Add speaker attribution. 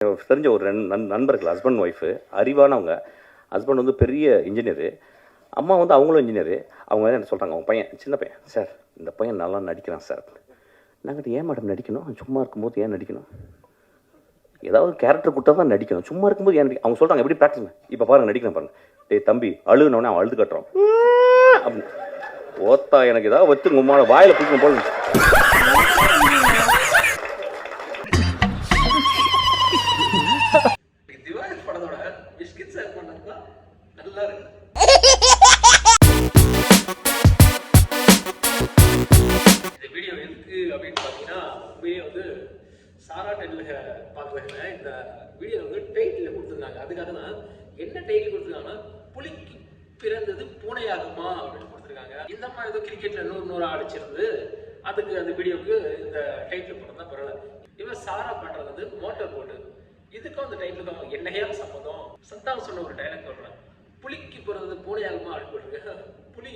Speaker 1: தெரிஞ்ச ஒரு நண்பர்கள், ஹஸ்பண்ட் ஒய்ஃபு, அறிவானவங்க. ஹஸ்பண்ட் வந்து பெரிய இன்ஜினியரு, அம்மா வந்து அவங்களும் இன்ஜினியரு. அவங்க என்ன சொல்கிறாங்க, அவங்க பையன் சின்ன பையன், சார் இந்த பையன் நல்லா நடிக்கிறான் சார். நாங்கள் ஏன் மேடம் நடிக்கணும், சும்மா இருக்கும்போது ஏன் நடிக்கணும், ஏதாவது கேரக்டர் கொடுத்தா தான் நடிக்கணும், சும்மா இருக்கும்போது ஏன் அவங்க சொல்கிறாங்க. எப்படி ப்ராக்டிஸ், இப்போ பாருங்கள் நடிக்கிறேன் பாருங்கள், டேய் தம்பி அழுகுனவனே அவன் அழுது கட்டுறான் அப்படின்னு. ஓத்தா எனக்கு ஏதாவது வச்சு உம்மான வாயில் பிடிக்கணும் போல.
Speaker 2: அப்படின்னு பார்த்தீங்கன்னா உண்மையே வந்து சாரா டைட்டில் பார்க்குறாங்க. இந்த வீடியோ வந்து டைட்டில் கொடுத்துருந்தாங்க. அதுக்காக தான் என்ன டைட்டில் கொடுத்துருக்காங்கன்னா, புலிக்கு பிறந்தது பூனையாகுமா அப்படின்னு கொடுத்துருக்காங்க. இந்த மாதிரி ஏதோ கிரிக்கெட்ல 100 அடிச்சிருந்து அதுக்கு அந்த வீடியோவுக்கு இந்த டைட்டில் போட்டு தான் பரவாயில்ல. இவன் சாரா பண்ணுறது வந்து மோட்டார் போட்டு, இதுக்கும் அந்த டைட்டிலுக்கும் என்னையா சம்மந்தம்? சந்தானம் சொன்ன ஒரு டைலாக் சொல்கிறேன், புலிக்கு பிறந்தது பூனையாகுமா அப்படின்னு போட்டிருக்கேன். புலி